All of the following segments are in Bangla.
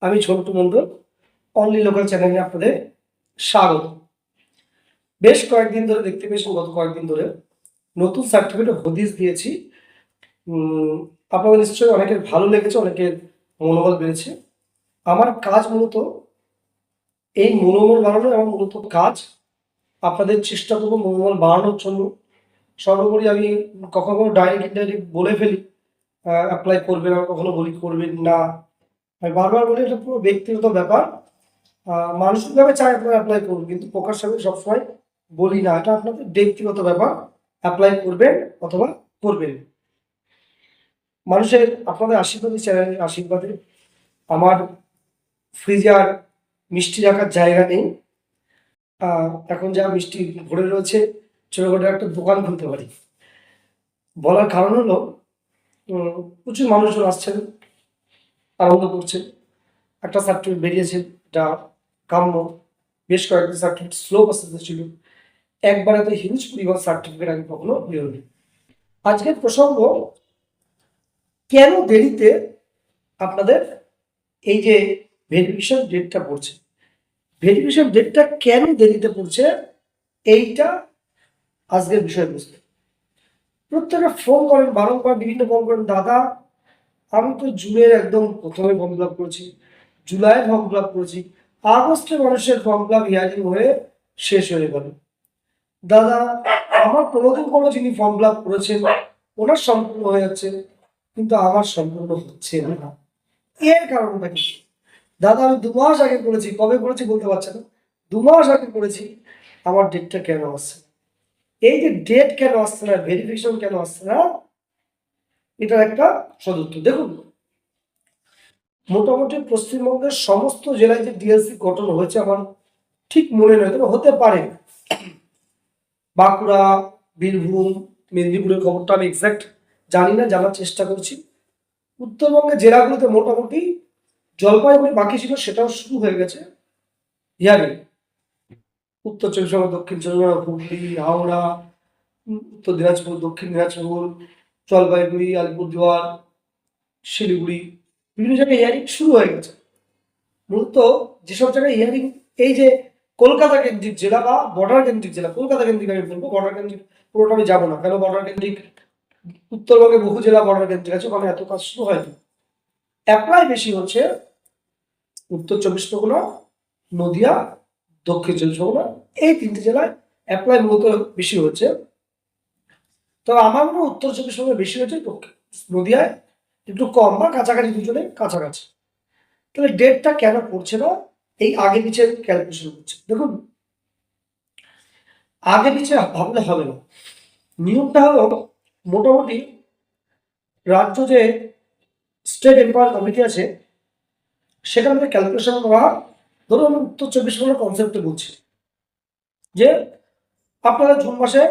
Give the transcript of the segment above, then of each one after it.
আমি ঝন্টু মণ্ডল, অনলি লোকাল চ্যানেলে আপনাদের স্বাগত। বেশ কয়েকদিন ধরে দেখতে পেয়েছেন, গত কয়েকদিন ধরে নতুন সার্টিফিকেট হদিস দিয়েছি। আপনাদের নিশ্চয়ই অনেকের ভালো লেগেছে, অনেকের মনোবল বেড়েছে। আমার কাজ মূলত এই মনোবল বাড়ানো এবং মূলত কাজ আপনাদের চেষ্টা করবো মনোবল বাড়ানোর জন্য। সর্বোপরি আমি কখনো ডাইরেক্ট ইনডাইরেক্ট বলে ফেলি অ্যাপ্লাই করবেন, আর কখনো বলি করবেন না। আমি বারবার বলি এটা পুরো ব্যক্তিগত ব্যাপার। মানসিকভাবে চাই আপনারা অ্যাপ্লাই করুন, কিন্তু প্রকাশ্যে আমি সবসময় বলি না, এটা আপনাদের ব্যক্তিগত ব্যাপার। অ্যাপ্লাই করবেন অথবা করবেন। মানুষের আপনাদের আশীর্বাদী চ্যানেলের আশীর্বাদে আমার ফ্রিজে আর মিষ্টি রাখার জায়গা নেই। এখন যা মিষ্টি ভরে রয়েছে, ছোটখাটো একটা দোকান খুলতে পারি। বলার কারণ হলো প্রচুর মানুষজন আসছেন, আনন্দ করছেন। একটা সার্টিফিকেট বেরিয়েছে, এটা কাম্য। বেশ কয়েকটি সার্টিফিকেট স্লো প্রসেসে ছিল, একবার এত হিউজ পরিমাণ সার্টিফিকেট আমি কখনো বেরোনি। আজকের প্রসঙ্গ, কেন দেরিতে আপনাদের এই যে ভেরিফিকেশন ডেটটা পড়ছে, ভেরিফিকেশন ডেটটা কেন দেরিতে পড়ছে, এইটা আজকের বিষয়বস্তু। প্রত্যেকটা ফোন করেন, বারংবার বিভিন্ন ফোন করেন, দাদা আমি তো জুনের একদম প্রথমে ফর্ম ফিল আপ করেছি, জুলাই ফর্ম ফিল আপ করেছি, আগস্টে মানুষের ফর্ম ফিল আপ হিয়ারিং হয়ে শেষ হয়ে গেল। দাদা আমার কোনোদিন কোনো যিনি ফর্ম ফিল আপ করেছেন ওনার সম্পূর্ণ হয়ে যাচ্ছে, কিন্তু আমার সম্পূর্ণ হচ্ছে না। এর কারণটা কি? দাদা আমি 2 মাস আগে করেছি, কবে করেছি বলতে পারছে না, 2 মাস আগে করেছি, আমার ডেটটা কেন আসছে? এই যে ডেট কেন আসছে না, ভেরিফিকেশন কেন আসছে না, এটার একটা সদুত্তর দেখুন। মোটামুটি পশ্চিমবঙ্গের সমস্ত জেলায় যে ডিএলসি গঠন হয়েছে আমার ঠিক মনে নয়, তবে হতে পারে। বাঁকুড়া, বীরভূম, মেদিনীপুরের খবরটা আমি এক্সাক্ট জানি না, জানার চেষ্টা করছি। উত্তরবঙ্গের জেলাগুলোতে মোটামুটি, জলপাইগুড়ি বাকি ছিল, সেটাও শুরু হয়ে গেছে হিয়ারিং। উত্তর চব্বিশ পরগনা, দক্ষিণ চব্বিশ পরগনা, হুগলি, হাওড়া, উত্তর দিনাজপুর, দক্ষিণ দিনাজপুর, জলপাইগুড়ি, আলিপুরদুয়ার, শিলিগুড়ি, বিভিন্ন জায়গায় হিয়ারিং শুরু হয়ে গেছে। মূলত যেসব জায়গায় হিয়ারিং, এই যে কলকাতা কেন্দ্রিক জেলা বা বর্ডার কেন্দ্রিক জেলা, কলকাতা কেন্দ্রিক আমি বলবো, বর্ডার কেন্দ্রিক পুরোটা আমি যাবো না, কেন বর্ডার কেন্দ্রিক উত্তরবঙ্গে বহু জেলা বর্ডার কেন্দ্রিক আছে, ওখানে এত কাজ শুরু হয়নি। অ্যাপ্লাই বেশি হচ্ছে উত্তর চব্বিশ পরগনা, নদিয়া, দক্ষিণ চব্বিশ পরগনা, এই 3টে জেলায় অ্যাপ্লাই মূলত বেশি হচ্ছে। তবে আমার মনে হয় উত্তর চব্বিশ পরগনা বেশি হচ্ছে, নদিয়ায় একটু কম বা কাছাকাছি, দুজনে কাছাকাছি। তাহলে ডেটটা কেন পড়ছে না? এই আগে পিছিয়ে ক্যালকুলেশন করছে। দেখুন, আগে পিছিয়ে ভাবলে হবে না। নিয়মটা হলো, মোটামুটি রাজ্য যে স্টেট এমপাওয়ার কমিটি আছে, সেখান থেকে ক্যালকুলেশন করা। ধরুন আমি উত্তর চব্বিশ পরগনার কনসেপ্টে বলছি যে আপনারা জুন মাসে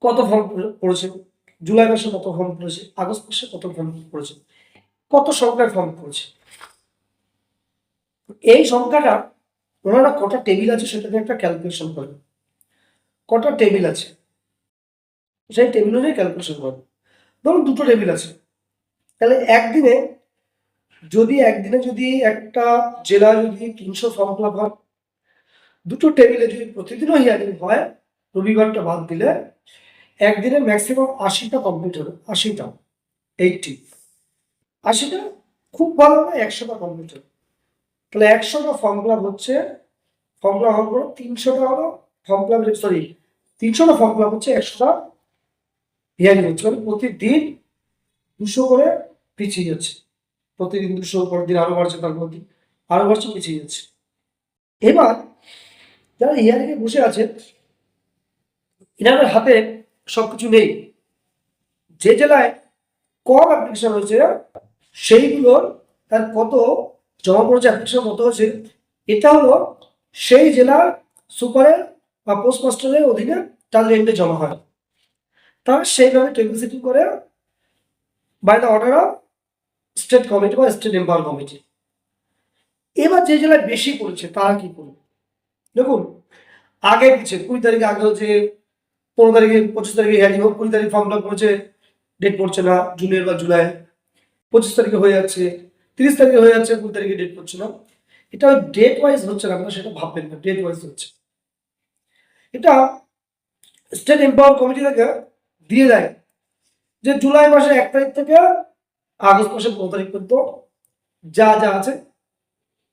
কত ফর্ম পড়েছে, জুলাই মাসে কত ফর্ম পড়েছে, আগস্ট মাসে কত ফর্ম পড়েছে, কত সংখ্যায় ফর্ম পড়েছে। এই সংখ্যাটা ওনারা কটা টেবিল আছে সেটাকে একটা ক্যালকুলেশন করে, কটা টেবিল আছে সেই টেবিল অনুযায়ী ক্যালকুলেশন করে। ধরুন 2টো টেবিল আছে, তাহলে একদিনে যদি একটা জেলা যদি 300 ফর্ম ফিল আপ হয়, 2টো টেবিলে যদি প্রতিদিনও হিয়ারিং হয়, রবিবারটা বাদ দিলে একদিনে ম্যাক্সিমাম 80টা কমপ্লিট হবে। 80টা, 80টা খুব ভালো হবে, 100টা কমপ্লিট হবে। তাহলে 100টা ফর্ম ফিল আপ হচ্ছে, ফর্ম ফিল আপ হওয়ার পর 300টা হলো ফর্ম ফিল আপ, সরি 300টা ফর্ম ফিল আপ হচ্ছে, 100টা হিয়ারিং হচ্ছে। মানে প্রতিদিন 200 করে পিছিয়ে যাচ্ছে, প্রতিদিন 200, পরের দিন আরো বাড়ছে, তারপর দিন আরো বাড়ছে, পিছিয়ে যাচ্ছে। এবার যারা হিয়ারিং এ বসে আছে, এনাদের হাতে সবকিছু নেই। যে জেলায় কম অ্যাপ্লিকেশন হয়েছে সেইগুলোর তার কত জমা পড়েছে, অ্যাপ্লিকেশন কত হয়েছে, এটা হলো সেই জেলার সুপারের বা পোস্ট মাস্টারের অধীনে তাদের এন্ডে জমা হয়। তারা সেইভাবে টেবিল সেটিং করে by the order of state committee বা স্টেট এম্পাওয়ার কমিটি। এবার যে জেলায় বেশি পড়েছে তারা কি করবে? দেখুন, আগে পিছিয়ে 20 তারিখে আগে হচ্ছে, 15 তারিখে, 25 তারিখে হিয়ারিং হোক, 20 তারিখ ফর্ম ফিল আপ করেছে, ডেট পড়ছে না জুনের বা জুলাই, 25 তারিখে হয়ে যাচ্ছে, 30 তারিখে হয়ে যাচ্ছে, 2 তারিখে ডেট করছে না। এটা ওই ডেট ওয়াইজ হচ্ছে না, আপনারা সেটা ভাববেন না, ডেট ওয়াইজ হচ্ছে। এটা স্টেট এম্পাওয়ার কমিটি থেকে দিয়ে দেয় যে জুলাই মাসের 1 তারিখ থেকে আগস্ট মাসের 15 তারিখ পর্যন্ত যা যা আছে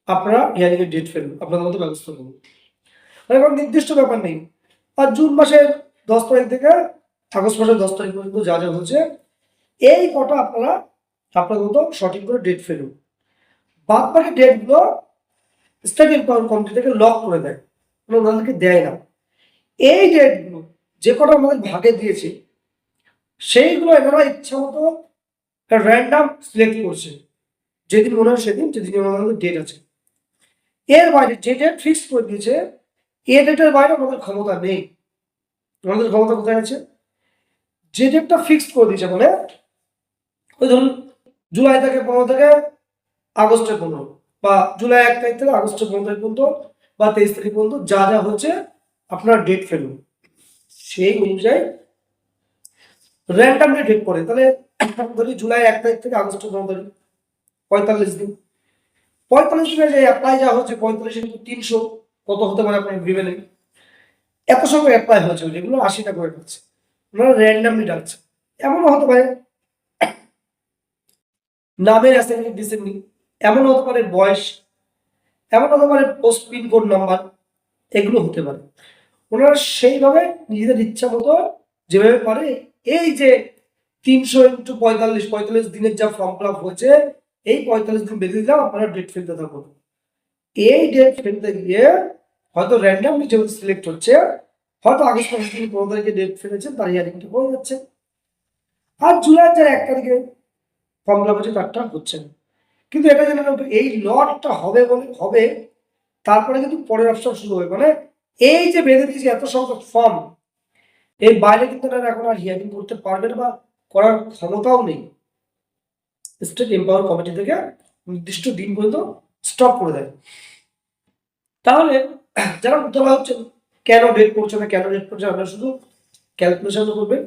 আপনারা হিয়ারিং এর ডেট ফেলুন, আপনাদের মতো ব্যবস্থা করুন। মানে কোনো নির্দিষ্ট ব্যাপার নেই। আর জুন মাসের 10 তারিখ থেকে আগস্ট মাসের 10 তারিখ পর্যন্ত যা যা হচ্ছে এই কটা আপনারা আপনাদের মতো সঠিক করে ডেট ফেলুন। বাদ বাকি ডেটগুলো স্টেট এম্পাওয়ার কমিটি থেকে লক করে দেয়, ওনাদেরকে দেয় না। এই ডেটগুলো যে কটা আমাদের ভাগে দিয়েছে সেইগুলো এনারা ইচ্ছা মতো র্যান্ডাম সিলেক্ট করছে, যেদিন মনে হয় সেদিন, যেদিন ওনাদের ডেট আছে। এর বাইরে যে ডেট ফিক্স করে দিয়েছে এই ডেটের বাইরে আমাদের ক্ষমতা নেই। আমাদের ক্ষমতা কোথায় আছে? যে ডেটটা ফিক্সড করে দিয়েছে, মানে ওই ধরুন জুলাই থেকে 15 থেকে আগস্টের 15, বা জুলাই 1 তারিখ থেকে আগস্টের 15 তারিখ পর্যন্ত, বা 23 তারিখ পর্যন্ত যা যা হচ্ছে আপনারা ডেট ফেলুন। সেই অনুযায়ী র্যান্ডামলি ডেট করে, তাহলে ধরি জুলাই 1 তারিখ থেকে আগস্টের 15 তারিখ, 45 দিন। 45 দিনের যে অ্যাপ্লাই যা হচ্ছে 45 into 300 কত হতে পারে আপনি ভেবে নেন। এত সময় অ্যাপ্লাই হয়েছে, যেগুলো 80টা করে ডাকছে, ওনারা র্যান্ডামলি ডাকছে। এমনও হতে পারে নামের অ্যাসেন্ডিং ডিসেন্ডিং, এমন হতে পারে বয়স, এমন হতে পারে পোস্ট পিন কোড নাম্বার, এগুলো হতে পারে। ওনারা সেইভাবে নিজেদের ইচ্ছা মতো যেভাবে পারে, এই যে 300 into 45 দিনের যা ফর্ম ফিল আপ হয়েছে, এই 45 দিন বেঁধে দিলাম, আপনারা ডেট ফেলতে থাকুন। এই ডেট ফেলতে গিয়ে হয়তো র্যান্ডামলি যেহেতু সিলেক্ট হচ্ছে, হয়তো আগস্ট মাসের 15 তারিখে ডেট ফেলেছেন, তার হিয়ারিংটা হয়ে যাচ্ছে। আর জুলাই যার 1 তারিখে ফর্ম ফিল আপ হচ্ছে তারটা হচ্ছে না। কিন্তু এটা যেন এই লটটা হবে বলে হবে, তারপরে কিন্তু পরের অপশন শুরু হবে, মানে এই যে বেঁধে দিয়েছে এত সংখ্যক ফর্ম, এর বাইরে কিন্তু তারা এখন আর হিয়ারিং করতে পারবে না, বা করার ক্ষমতাও নেই। স্টেট এম্পাওয়ার কমিটি থেকে নির্দিষ্ট দিন পর্যন্ত স্টপ করে দেয়। তাহলে যারা উত্তরা হচ্ছেন কেন ডেট করছে না, কেন ডেট করছে, আমরা শুধু ক্যালকুলেশন করবেন।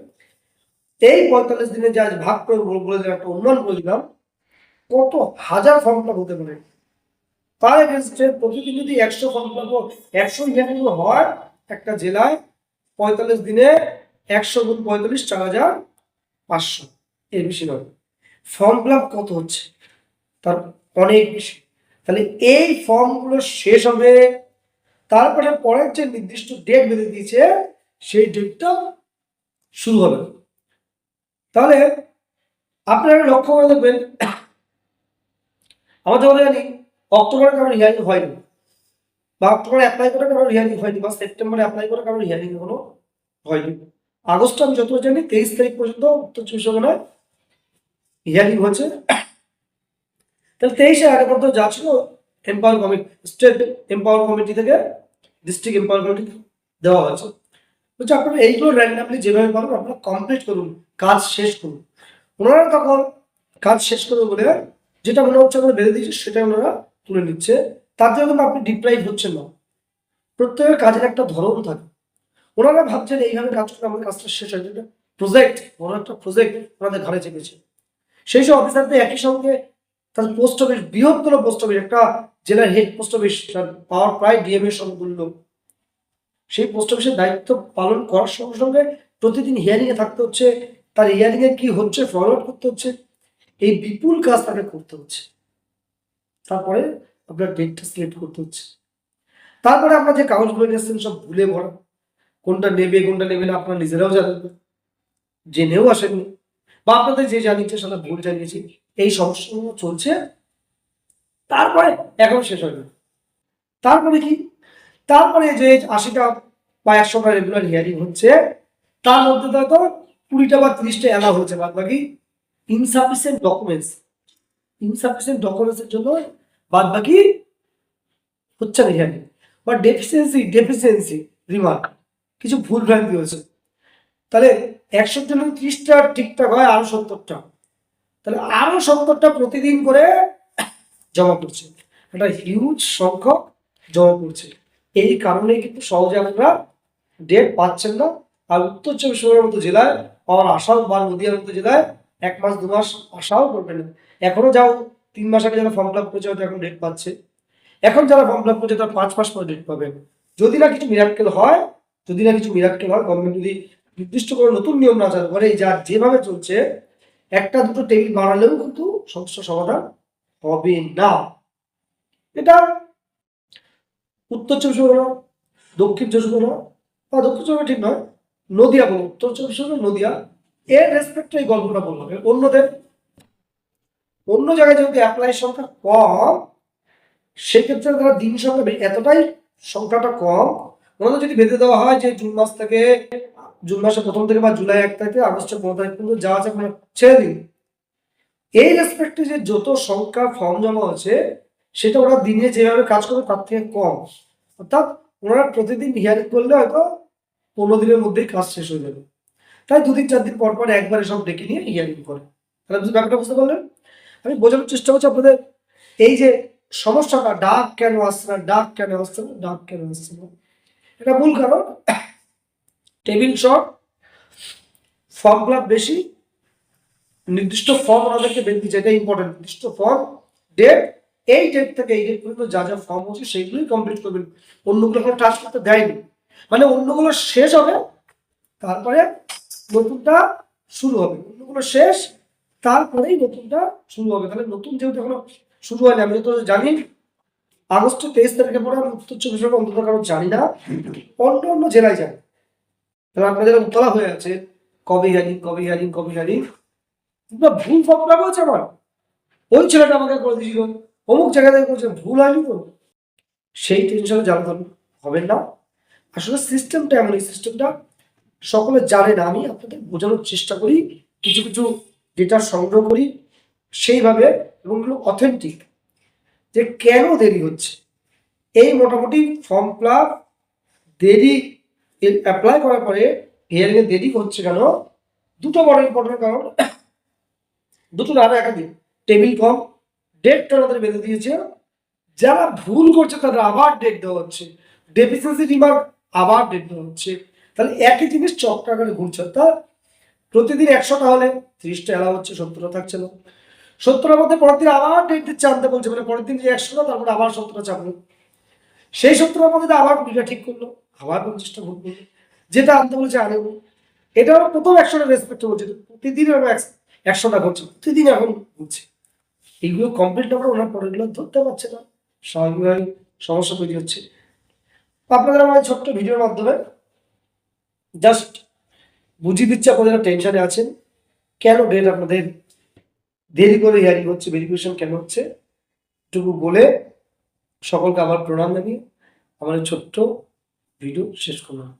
এই 45 দিনে যা ভাগ করে বলে দিলাম, একটা অনুমান করে দিলাম, কত হাজার ফর্ম ফিল আপ হতে পারে। তার এগেনস্টে প্রতিদিন যদি 100 ফর্ম ফিল আপ, 100 হিয়ারিং হয় একটা জেলায় 45 দিনে, 100 গুণ 45 4500, এর বেশি নয়। ফর্ম ফিল আপ কত হচ্ছে? তার অনেক বেশি। তাহলে এই ফর্মগুলো শেষ হবে, তারপরে পরের যে নির্দিষ্ট ডেট বেঁধে দিয়েছে সেই ডেটটা শুরু হবে। তাহলে আপনারা লক্ষ্য করে দেখবেন, আমরা যখন জানি অক্টোবরে কারোর হিয়ারিং হয়নি, বা অক্টোবরে অ্যাপ্লাই করে কারোর হিয়ারিং হয়নি, বা সেপ্টেম্বরে অ্যাপ্লাই করে কারোর হিয়ারিং এখনো হয়নি। আগস্ট আমি যতটা জানি 23 তারিখ পর্যন্ত উত্তর 24 পরগনায় হিয়ারিং হচ্ছে। তাহলে 23-এর আগে পর্যন্ত যা ছিল empower committee, state empower committee থেকে ডিস্ট্রিক্ট এম্পাওয়ার কমিটি দেওয়া হয়েছে। বলছে আপনারা এইগুলো র্যান্ডামলি যেভাবে পারবেন আপনারা কমপ্লিট করুন, কাজ শেষ করুন। ওনারা তখন কাজ শেষ করবে বলে যেটা মনে হচ্ছে আমরা বেঁধে দিয়েছি সেটা ওনারা তুলে নিচ্ছে। তার জন্য কিন্তু আপনি ডিপ্রাইভ হচ্ছেন না। প্রত্যেকের কাজের একটা ধরন থাকে। ওনারা ভাবছেন এইভাবে কাজ করে আমাদের কাজটা শেষ হয়ে যাবে, প্রজেক্ট, বড় একটা প্রজেক্ট ওনাদের ঘাড়ে চেপেছে। সেই সব অফিসারদের একই সঙ্গে তার পোস্ট অফিস, বৃহত্তর পোস্ট অফিস, একটা জেলার হেড পোস্ট অফিস, পাওয়ার প্রায় ডিএম এর সমতুল্য, সেই পোস্ট অফিসের দায়িত্ব পালন করার সঙ্গে সঙ্গে প্রতিদিন হিয়ারিং এ থাকতে হচ্ছে, তার হিয়ারিং এ কি হচ্ছে ফরওয়ার্ড করতে হচ্ছে, এই বিপুল কাজ তাকে করতে হচ্ছে। তারপরে আপনার ডেটটা সিলেক্ট করতে হচ্ছে। তারপরে আপনার যে কাগজগুলো নিয়ে আসছেন সব ভুলে ভরা, কোনটা নেবে কোনটা নেবে না আপনারা নিজেরাও জানেন না, জেনেও আসেননি, বা আপনাদের যে জানিয়েছে সেটা ভুল জানিয়েছি, এই সমস্যাগুলো চলছে। তারপরে এখন শেষ হয়নি। তারপরে কি? তারপরে যে 80টা বা 100টা রেগুলার হিয়ারিং হচ্ছে, তার মধ্যে হয়তো 20টা বা 30টা অ্যালাউ হচ্ছে, বাদ বাকি ইনসাফিসিয়েন্ট ডকুমেন্টস, ইনসাফিসিয়েন্ট ডকুমেন্টসের জন্য বাদ বাকি হচ্ছে না হিয়ারিং, বা ডেফিসিয়েন্সি রিমার্ক, কিছু ভুল ভ্রান্তি হয়েছে। তাহলে 100 জন্য 30টা ঠিকঠাক হয়, আরো 70টা, তাহলে আরো 70টা প্রতিদিন করে জমা করছে, একটা হিউজ সংখ্যক জমা করছে। এই কারণে কিন্তু সহজে আপনারা ডেট পাচ্ছেন না। আর উত্তর 24 পরগনার মতো জেলায় পাওয়ার আশাও, বা নদীয়ার মতো জেলায় 1 মাস 2 মাস আশাও করবেন না। এখনো যাও 3 মাস আগে যারা ফর্ম ফিল আপ করেছে হয়তো এখন ডেট পাচ্ছে, এখন যারা ফর্ম ফিল আপ করছে তারা 5 মাস পরে ডেট পাবে। যদি না কিছু মিরাক্কেল হয়, গভর্নমেন্ট যদি নির্দিষ্ট করে নতুন নিয়ম না চালু করে, এই যা যেভাবে চলছে একটা দুটো টেবিল বাড়ালেও কিন্তু সমস্যার সমাধান হবে না। এটা উত্তর 24 পরগনা, দক্ষিণ 24 পরগনা, বা দক্ষিণ 24 ঠিক নয়, নদিয়া বলো, উত্তর 24 পরগনা নদিয়া, এর রেসপেক্টে এই গল্পটা বললাম। অন্য জায়গায় যেহেতু অ্যাপ্লাই সংখ্যা কম, সেক্ষেত্রে তারা দিন সংখ্যা এতটাই সংখ্যাটা কম, ওনাদের যদি বেঁধে দেওয়া হয় যে জুন মাসের প্রথম থেকে বা জুলাই 1 তারিখ থেকে আগস্টের 15 তারিখ পর্যন্ত যা আছে ছেড়ে দিন, এই রেসপেক্টে যে যত সংখ্যা ফর্ম জমা আছে সেটা ওরা দিনে যেভাবে কাজ করবে তার থেকে কম। অর্থাৎ ওনারা প্রতিদিন হিয়ারিং করলে হয়তো 15 দিনের মধ্যেই কাজ শেষ হয়ে যাবে, তাই 2-4 দিন পর পর একবারে সব ডেকে নিয়ে হিয়ারিং করে। তাহলে ব্যাপারটা বুঝতে পারলেন? আমি বোঝানোর চেষ্টা করছি আপনাদের, এই যে সমস্যাটা ডাক কেন আসছে না, এটা মূল কারণ table short, form fill up বেশি, নির্দিষ্ট ফর্ম ওনাদেরকে বেঁধে দিচ্ছে, এটা ইম্পর্টেন্ট। নির্দিষ্ট ফর্ম, ডেট, এই ডেট থেকে এই ডেট পর্যন্ত যা যা ফর্ম হচ্ছে সেইগুলোই কমপ্লিট করবেন, অন্যগুলো কোনো টাস্ক করতে দেয়নি। মানে অন্যগুলো শেষ হবে তারপরে নতুনটা শুরু হবে, অন্যগুলো শেষ তারপরেই নতুনটা শুরু হবে। তাহলে নতুন যেহেতু এখনো শুরু হয়নি, আমি যত জানি আগস্টের 23 তারিখের পরে আমি উত্তর 24 পরগনা অন্তত কারো জানি না, অন্য জেলায় জানি। তাহলে আপনাদের উতলা হয়ে আছে কবে হিয়ারিং, ভুল ফর্ম বলছে আমার, ওই ছেলেটা আমাকে করে দিয়েছিল অমুক জায়গা থেকে করছে, ভুল হয়নি তো, সেই টেনশনে জ্বালাতন হবেন না। আসলে সিস্টেমটা এমন, এই সিস্টেমটা সকলে জানে না, আমি আপনাদের বোঝানোর চেষ্টা করি, কিছু কিছু ডেটা সংগ্রহ করি সেইভাবে, এবং এগুলো অথেন্টিক, যে কেন দেরি হচ্ছে। এই মোটামুটি ফর্ম ফিল আপ দেরি, অ্যাপ্লাই করার পরে হিয়ারিং এ দেরি হচ্ছে কেন, দুটো বড় ইম্পর্টেন্ট কারণ, দুটো না একাধিক, টেবিল কম, ডেটটা আমাদের বেঁধে দিয়েছে, যারা ভুল করছে তাদের আবার ডেট দেওয়া হচ্ছে, ডেফিসিয়েন্সি রিমার্ক আবার ডেট দেওয়া হচ্ছে। তাহলে একই জিনিস চক্রাকারে ঘুরছে। অর্থাৎ প্রতিদিন 100টা হলে 30টা এলাও হচ্ছে, 70টা থাকছে না, 70টার মধ্যে পরের দিন আবার ডেট দিচ্ছে, আনতে বলছে, মানে পরের দিন যে 100টা তারপরে আবার 70টা চাপলো, সেই 70টার মধ্যে আবার 20টা ঠিক করলো, আবার 50টা ভুল করলো, যেটা আনতে বলছে আনেবো। এটা প্রথম 100টা রেসপেক্ট বলছে, প্রতিদিন 100টা ঘটছে, প্রতিদিন এখন ঘুরছে। এইগুলো কমপ্লিট না করে ওনার পরেরগুলো ধরতে পারছে না, স্বাভাবিকভাবে সমস্যা তৈরি হচ্ছে। আপনাদের আমার ছোট্ট ভিডিওর মাধ্যমে জাস্ট বুঝিয়ে দিচ্ছি, আপনারা টেনশনে আছেন কেন ডেট আপনাদের দেরি করে হিয়ারিং হচ্ছে, ভেরিফিকেশন কেন হচ্ছে, এটুকু বলে সকলকে আবার প্রণাম জানিয়ে আমার ছোট্ট ভিডিও শেষ করলাম।